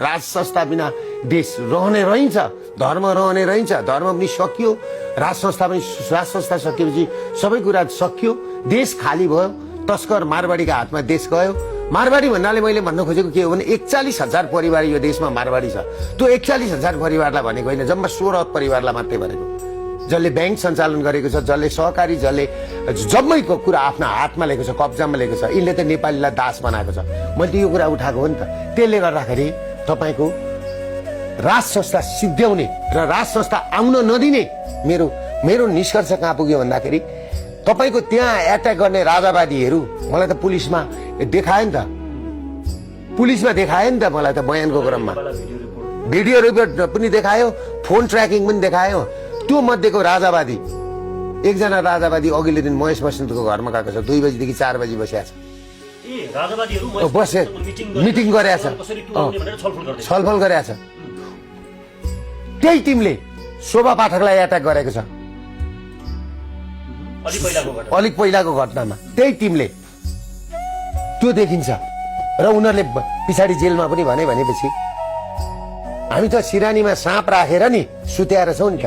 राज संस्था बिना देश रहने रहन्छ, धर्म रहने रहन्छ, धर्म पनि सकियो, राज संस्था सकिएपछि सबै कुरा सकियो, देश खाली भयो, तस्कर मारवाडीका हातमा देश गयो। मारवाडी भन्नाले मैले भन्न खोजेको के हो भने 41,000 परिवार यो देशमा मारवाडी छ। त्यो 41,000 परिवारलाई भनेको होइन, जम्मा 16 परिवारलाई मात्रै भनेको, जसले ब्याङ्क सञ्चालन गरेको छ, जसले सहकारी, जसले जम्मैको कुरा आफ्नो हातमा लिएको छ, कब्जामा लिएको छ। यिनले त नेपालीलाई दास बनाएको छ। मैले यो कुरा उठाएको हो नि त। त्यसले गर्दाखेरि तपाईको राज संस्था सिद्ध्याउने र राज संस्था आउन नदिने मेरो निष्कर्ष कहाँ पुग्यो भन्दाखेरि तपाईको त्यहाँ एट्याक गर्ने राजावादीहरू मलाई त पुलिसमा देखायो नि त, पुलिसमा देखायो नि त, मलाई त बयानको क्रममा भिडियो रिपोर्ट पनि देखायो, फोन ट्र्याकिङ पनि देखायो। त्यो मध्येको राजावादी एकजना राजावादी अघिल्लो दिन महेश बस्नेतको घरमा गएको छ, 2 बजीदेखि 4 बजी बसेको छ, मिटिङ गरेछ, छलफल गरेछ। त्यही टिमले शोभा पाठकलाई एट्याक गरेको छ अलिक पहिलाको घटनामा। त्यही टिमले त्यो देखिन्छ र उनीहरूले पछाडि जेलमा पनि भनेपछि हामी त सिरानीमा साँप राखेर नि सुत्याएर छौँ नि त।